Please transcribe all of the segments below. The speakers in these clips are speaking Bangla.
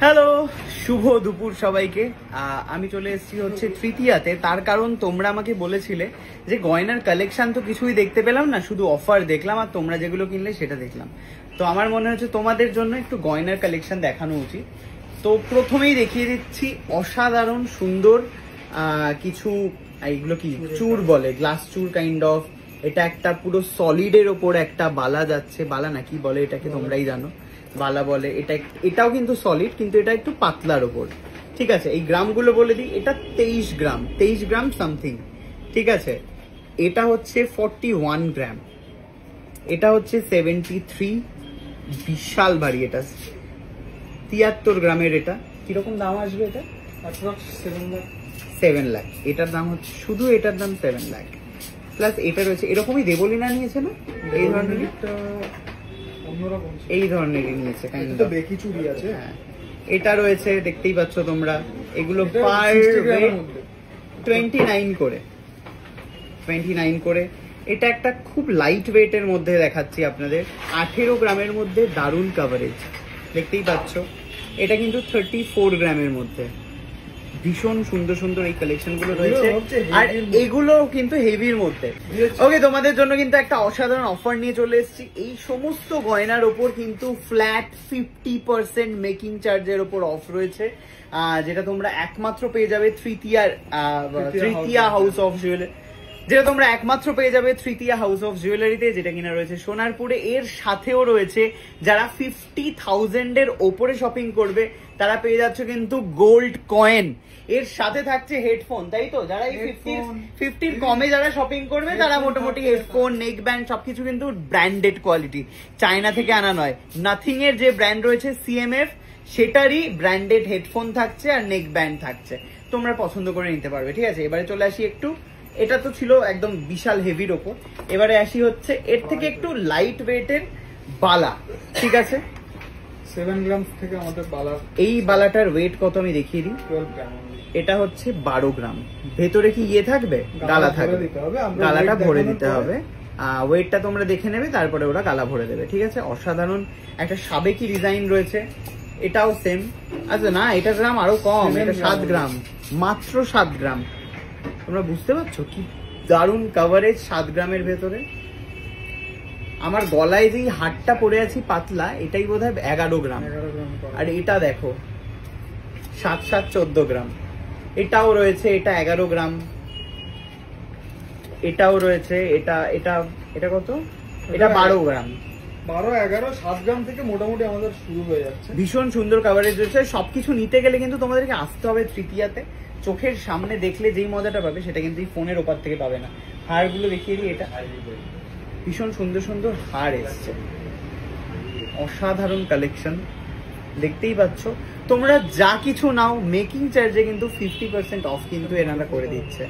হ্যালো, শুভ দুপুর সবাইকে। আমি চলে এসেছি হচ্ছে তৃতীয়াতে। তার কারণ তোমরা আমাকে বলেছিলে যে গয়নার কালেকশন তো কিছুই দেখতে পেলাম না, শুধু অফার দেখলাম আর তোমরা যেগুলো কিনলে সেটা দেখলাম। তো আমার মনে হচ্ছে তোমাদের জন্য একটু গয়নার কালেকশন দেখানো উচিত। তো প্রথমেই দেখিয়ে দিচ্ছি অসাধারণ সুন্দর কিছু, এইগুলো কি চূর বলে, গ্লাস চূর কাইন্ড অফ। এটা একটা পুরো সলিডের ওপর একটা বালা যাচ্ছে, বালা না কি বলে এটাকে তোমরাই জানো, বালা বলে। এটাও কিন্তু সলিড, কিন্তু এটা একটু পাতলার ওপর। ঠিক আছে, এই গ্রামগুলো বলে দিই। এটা 23 গ্রাম সামথিং। ঠিক আছে, এটা হচ্ছে 41 গ্রাম, এটা হচ্ছে 73, বিশাল ভারী। এটা 73 গ্রামের। এটা কিরকম দাম আসবে? এটা 7 লাখ। এটার দাম হচ্ছে, শুধু এটার দাম 7 লাখ। প্লাস এটা রয়েছে এরকমই, দেবলীনা নিয়েছে না এই ধরনের, এই ধরনেরই নিয়েছে। হ্যাঁ, এটা রয়েছে দেখতেই পাচ্ছ তোমরা। এগুলো পার 29 করে, 29 করে। এটা একটা খুব লাইট ওয়েটের মধ্যে দেখাচ্ছি আপনাদের, 18 গ্রামের মধ্যে, দারুণ কাভারেজ দেখতেই পাচ্ছ। এটা কিন্তু 34 গ্রামের মধ্যে। ভীষণ সুন্দর সুন্দর এই কালেকশন গুলো রয়েছে, আর এগুলো কিন্তু হেভির মধ্যে। ওকে, তোমাদের জন্য কিন্তু একটা অসাধারণ অফার নিয়ে চলে এসেছি। এই সমস্ত গয়নার ওপর কিন্তু ফ্ল্যাট 50% মেকিং চার্জের ওপর অফ রয়েছে, যেটা তোমরা একমাত্র পেয়ে যাবে তৃতীয়া হাউস অফ জুয়েলারি, যেটা তোমরা একমাত্র পেয়ে যাবে তৃতীয়া হাউস অফ জুয়েলারিতে, যেটা কিনা রয়েছে সোনারপুরে। এর সাথেও রয়েছে যারা 50,000 এর ওপরে শপিং করবে তারা পেয়ে যাচ্ছে কিন্তু গোল্ড কয়েন। এর সাথে থাকছে হেডফোন, তাই তো? যারা এই 50 কমে যারা শপিং করবে তারা মোটামুটি হেডফোন, নেক ব্যান্ড সবকিছু কিন্তু ব্র্যান্ডেড কোয়ালিটি, চায়না থেকে আনা নয়। নাথিং এর যে ব্র্যান্ড রয়েছে CMF, সেটারই ব্র্যান্ডেড হেডফোন থাকছে আর নেক ব্যান্ড থাকছে, তোমরা পছন্দ করে নিতে পারবে। ঠিক আছে, এবারে চলে আসি একটু, এটা তো ছিল একদম বিশাল হেভির ওপর। এবারে আসি হচ্ছে এর থেকে একটু লাইট ওয়েটের বালা। ঠিক আছে, 7 গ্রাম থেকে আমাদের বালা। এই বালাটার ওয়েট কত আমি দেখিয়ে দিই। 12 গ্রাম। এটা হচ্ছে 12 গ্রাম। ভেতরে কি ইয়ে থাকবে? গালা থাকবে, গালাটা ভরে দিতে হবে। ওয়েটটা তোমরা দেখে নেবে, তারপরে ওরা গালা ভরে দেবে। ঠিক আছে, অসাধারণ একটা সাবেকি ডিজাইন রয়েছে। এটাও সেম। আচ্ছা না, এটা গ্রাম আরো কম, এটা 7 গ্রাম, মাত্র 7 গ্রাম। তোমরা বুঝতে পারছো কি দারুণ কাভারেজ 7 গ্রামের ভেতরে। আমার গলায় যেই হাটটা পরে আছি পাতলা, এটাই বোধহয় 11 গ্রাম। আর এটা দেখো 7 14 গ্রাম। এটাও রয়েছে, এটা 11 গ্রাম। এটাও রয়েছে, এটা এটা এটা কত? এটা 12 গ্রাম। 12, 11, 7 গ্রাম থেকে মোটামুটি আমাদের শুরু হয়ে যাচ্ছে। ভীষণ সুন্দর কাভারেজ রয়েছে। সবকিছু নিতে গেলে কিন্তু তোমাদেরকে আসতে হবে তৃতীয়াতে। চোখের সামনে দেখলে যেই মজাটা পাবে সেটা কিন্তু এই ফোনের ওপার থেকে পাবে না। হারগুলো দেখিয়ে দিই। এটা ভীষণ সুন্দর সুন্দর হার এসছে, অসাধারণ কালেকশন দেখতেই পাচ্ছ। তোমরা যা কিছু নাও মেকিং চার্জে কিন্তু 50% অফ কিন্তু এনারা করে দিচ্ছে।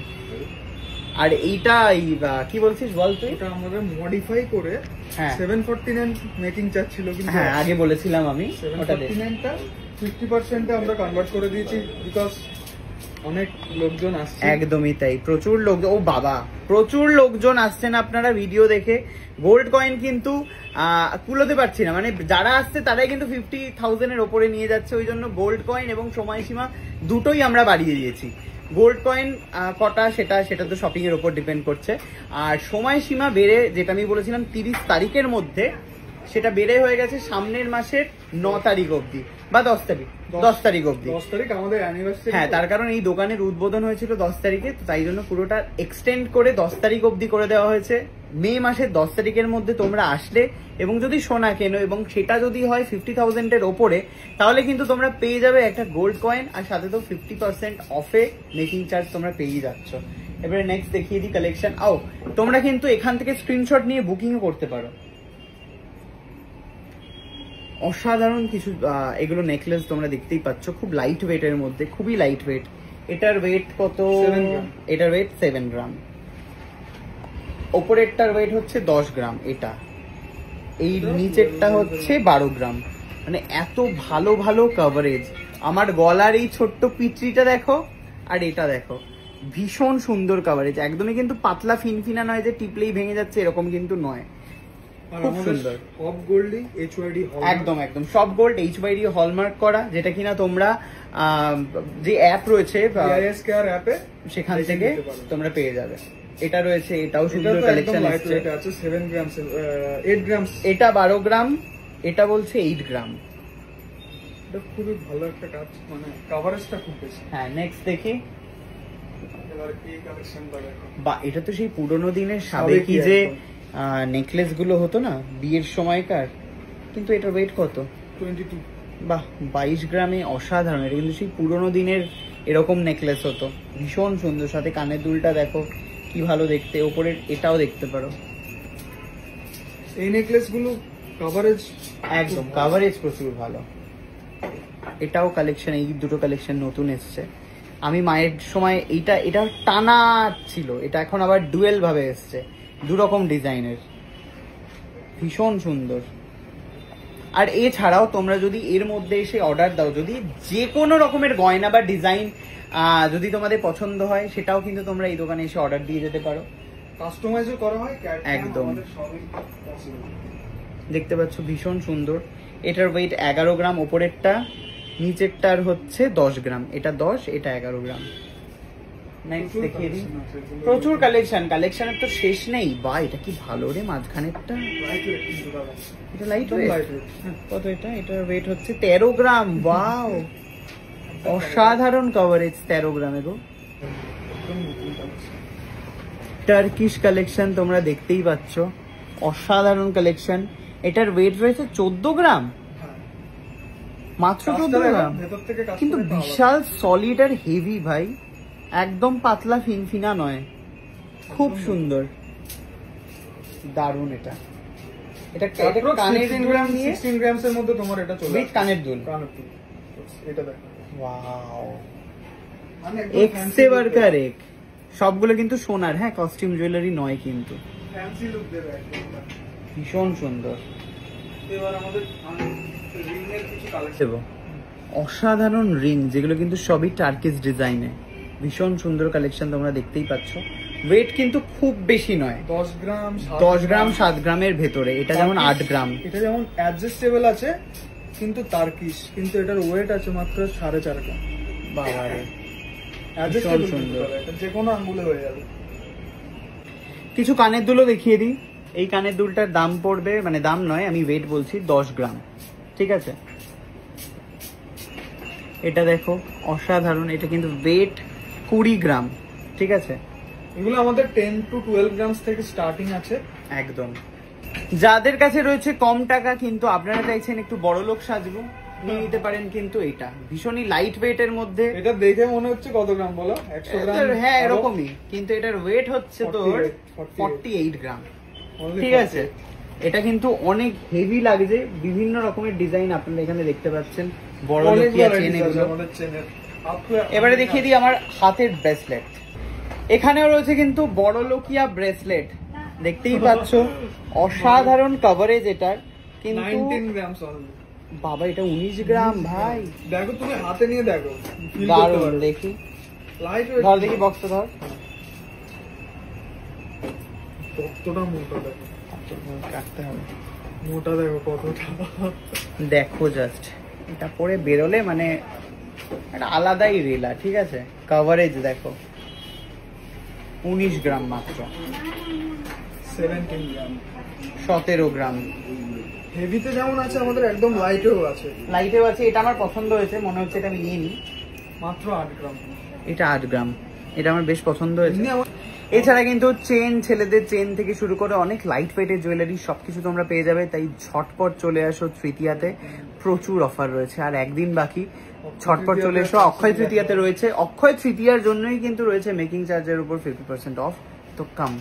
আর এইটা কি বলছিস বল তুই? এটা আমাদের মডিফাই করে 749 মেকিং চার্জ ছিল, কিন্তু হ্যাঁ আগে বলেছিলাম আমি, 749টা 50% আমরা কনভার্ট করে দিয়েছি, বিকজ অনেক লোকজন আসছে। একদমই তাই, প্রচুর লোক। ও বাবা, প্রচুর লোকজন আসছেন আপনারা ভিডিও দেখে। গোল্ড কয়েন কিন্তু কুলোতে পারছি না, মানে যারা আসছে তারাই কিন্তু 50,000 এর ওপরে নিয়ে যাচ্ছে। ওই জন্য গোল্ড কয়েন এবং সময়সীমা দুটোই আমরা বাড়িয়ে দিয়েছি। গোল্ড কয়েন কটা সেটা তো শপিং এর উপর ডিপেন্ড করছে। আর সময়সীমা বেড়ে, যেটা আমি বলেছিলাম 30 তারিখের মধ্যে, সেটা বেড়ে হয়ে গেছে সামনের মাসের 9 তারিখ অবধি বা 10 তারিখ, 10 তারিখ অবধি। 10 তারিখ আমাদের অ্যানিভার্সারি। হ্যাঁ, তার কারণ এই দোকানের উদ্বোধন হয়েছিল 10 তারিখে, তাই জন্য পুরোটা এক্সটেন্ড করে 10 তারিখ অবধি করে দেওয়া হয়েছে। মে মাসের 10 তারিখের মধ্যে তোমরা আসলে এবং যদি সোনা কেনো এবং সেটা যদি হয় 50,000 এর ওপরে, তাহলে কিন্তু তোমরা পেয়ে যাবে একটা গোল্ড কয়েন, আর সাথে তো 50% অফে মেকিং চার্জ তোমরা পেয়েই যাচ্ছ। এবারে নেক্সট দেখিয়ে দিই কালেকশন। তোমরা কিন্তু এখান থেকে স্ক্রিনশট নিয়ে বুকিংও করতে পারো। অসাধারণ কিছু এগুলো নেকলেস তোমরা দেখতেই পাচ্ছ, খুব লাইট ওয়েটের মধ্যে, খুবই লাইট ওয়েট। এটার ওয়েট কত? এটার ওয়েট 7 গ্রাম। ওপরেরটার ওয়েট হচ্ছে 10 গ্রাম। এটা এই নিচেরটা হচ্ছে 12 গ্রাম। মানে এত ভালো ভালো কাভারেজ। আমার গলার এই ছোট্ট পিচড়িটা দেখো, আর এটা দেখো, ভীষণ সুন্দর কাভারেজ। একদমই কিন্তু পাতলা ফিনফিনা নয় যে টিপলেই ভেঙে যাচ্ছে, এরকম কিন্তু নয়। আর খুব আমাদের সুন্দর। সব গোল্ডই HYD একদম একদম সব গোল্ড HYD হলমার্ক করা, যেটা কিনা তোমরা যে অ্যাপ রয়েছে BIS Care অ্যাপে সেখান দেখে থেকে নিতে পারো। তোমরা পেয়ে যাবে। এটা রয়েছে, এটাও এটা সুন্দর তো একদম কালেকশন লাইট এসছে। ওয়েট আছে 7 গ্রাম 8 গ্রাম। এটা 12 গ্রাম, এটা বলছে 8 গ্রাম। এটা খুবই ভালো একটা কাজ, মানে কভারেজটা খুব বেশি। হ্যাঁ নেক্সট দেখি। এবার এই কালেকশনটা দেখো। বা এটা তো সেই পুরোনো দিনের সাবেকি যে নেকলেস গুলো হতো না বিয়ের সময়কার, কিন্তু এটার ওয়েট কত? 22। বাহ, 22 গ্রামে অসাধারণ। এটা কিন্তু সেই পুরোনো দিনের এরকম নেকলেস হতো, ভীষণ সুন্দর। সাথে কানের দুলটা দেখো কি ভালো দেখতে, ওপরের এটাও দেখতে পারো। এই নেকলেস গুলো কভারেজ একদম কাভারেজ প্রচুর ভালো। এটাও কালেকশন, এই দুটো কালেকশন নতুন এসছে। আমি মায়ের সময় এটা টানা ছিল, এটা এখন আবার ডুয়েল ভাবে এসছে, দু রকম ডিজাইনের, ভীষণ সুন্দর। আর এছাড়াও তোমরা যদি এর মধ্যে এসে অর্ডার দাও, যদি যে কোনো রকমের গয়না বা ডিজাইন যদি তোমাদের পছন্দ হয়, সেটাও কিন্তু তোমরা এই দোকানে এসে অর্ডার দিয়ে যেতে পারো। কাস্টমাইজও করা হয়, একদম। আমাদের সবই পসিবল। দেখতে পাচ্ছ ভীষণ সুন্দর। এটার ওয়েট 11 গ্রাম ওপরেরটা, নিচেরটার হচ্ছে 10 গ্রাম। এটা 10, এটা 11 গ্রাম। নেক্সট দেখিয়ে দিই। প্রচুর কালেকশন, কালেকশনের তো শেষ নেই। বা এটা কি ভালো রে, মাঝখানেরটা লাইটওয়েট কিন্তু দাদা। এটা লাইট একদম ওয়েট। লাইটওয়েট। কত এটা? এটার ওয়েট হচ্ছে 13 গ্রাম। ওয়াও, অসাধারণ কভারেজ 13 গ্রামে গো। একদম নতুন কালেকশন। টার্কিশ কালেকশন তোমরা দেখতেই পাচ্ছ, অসাধারণ কালেকশন। এটার ওয়েট রয়েছে 14 গ্রাম, হ্যাঁ। মাত্র 14 কাজটা গ্রাম। ভেতর থেকে কাজ কিন্তু করে একটা আলাদা। বিশাল সলিড আর হেভি ভাই, একদম পাতলা ফিনফিনা নয়, খুব সুন্দর, দারুণ। এটা এটা Approx কানের 16 দুল গ্রাম নিয়ে 16 গ্রামসের মধ্যে তোমার এটা চলে উইথ আসবে। কানের দুল। কানের দুল। এটা দেখো। ওয়াও, মানে একদম এক্সে বার্কার এক। সবগুলো কিন্তু সোনার, হ্যাঁ, কস্টিউম জুয়েলারি নয় কিন্তু। ফ্যান্সি লুক দেবে একদম। ভীষণ সুন্দর। এবার আমাদের রিং এর কিছু কালেকশন। দেবো অসাধারণ রিং, যেগুলো কিন্তু সবই টার্কিশ ডিজাইনে, ভীষণ সুন্দর কালেকশন তোমরা দেখতেই পাচ্ছ। ওয়েট কিন্তু খুব বেশি নয়, 10 গ্রাম 10 গ্রাম 7 গ্রামের ভেতরে। এটা যেমন 8 গ্রাম। এটা যেমন অ্যাডজাস্টেবল আছে কিন্তু টার্কিশ, কিন্তু এটার ওয়েট আছে মাত্র 4.5 গ্রাম। বাবারে, অ্যাডজাস্টেবল সুন্দর। এটা যে কোনো আঙ্গুলে হয়ে যাবে। কিছু কানের দুলও দেখিয়ে দিই। এই কানের দুলটার দাম পড়বে, মানে দাম নয়, আমি ওয়েট বলছি, 10 গ্রাম। ঠিক আছে, এটা দেখো অসাধারণ। এটা কিন্তু ওয়েট 20 গ্রাম। ঠিক আছে, এগুলো আমাদের 10 to 12 গ্রামস থেকে স্টার্টিং আছে। একদম। যাদের কাছে রয়েছে কম টাকা, কিন্তু আপনারা চাইছেন একটু বড় লোক সাজবো, নিয়ে নিতে পারেন। কিন্তু এটা ভীষণই লাইট ওয়েট এর মধ্যে। এটা দেখে মনে হচ্ছে কত গ্রাম বলো? 100 গ্রাম। হ্যাঁ এরকমই, কিন্তু এটার ওয়েট হচ্ছে তোর 48 গ্রাম। ঠিক আছে, এটা কিন্তু অনেক হেভি লাগছে। বিভিন্ন রকমের ডিজাইন আপনারা এখানে দেখতে পাচ্ছেন, বড় লোকিয়া চেন এগুলো। আমাদের চেনের। এবারে দেখিয়ে দিই আমার হাতের ব্রেসলেট। এখানেও রয়েছে কিন্তু বড় লোকিয়া ব্রেসলেট, দেখতেই পাচ্ছ, অসাধারণ কভারেজ এটার। কিন্তু 19 গ্রামস অনলি। বাবা, এটা 19 গ্রাম ভাই। দেখো তুমি হাতে নিয়ে দেখো, ফিল করতে দারুণ। পারবে। দেখি, লাইট ওয়েট। ধর দেখি বক্সটা ধর। কতটা মোটা দেখো। কাটতে হবে, মোটা দেখো কতটা। দেখো জাস্ট, এটা পরে বেরোলে মানে একটা আলাদাই রেলা। ঠিক আছে, কভারেজ দেখো 19 গ্রাম মাত্র, 17 গ্রাম। 17 গ্রাম। হেভিতে যেমন আছে আমাদের একদম লাইটেও আছে, লাইটেও আছে। এটা আমার পছন্দ হয়েছে, মনে হচ্ছে এটা আমি নিয়ে নিই। মাত্র 8 গ্রাম। এটা 8 গ্রাম, এটা আমার বেশ পছন্দ হয়েছে। এমনি আমার- এছাড়া কিন্তু চেন, ছেলেদের চেন থেকে শুরু করে অনেক লাইট ওয়েটের জুয়েলারি সবকিছু তোমরা পেয়ে যাবে। তাই ঝটপট চলে আসো তৃতীয়াতে, প্রচুর অফার রয়েছে। আর একদিন বাকি, ঝটপট চলে এসো। অক্ষয় তৃতীয়াতে রয়েছে, অক্ষয় তৃতীয়ার জন্যই কিন্তু রয়েছে মেকিং চার্জের উপর 50% অফ। তো কাম।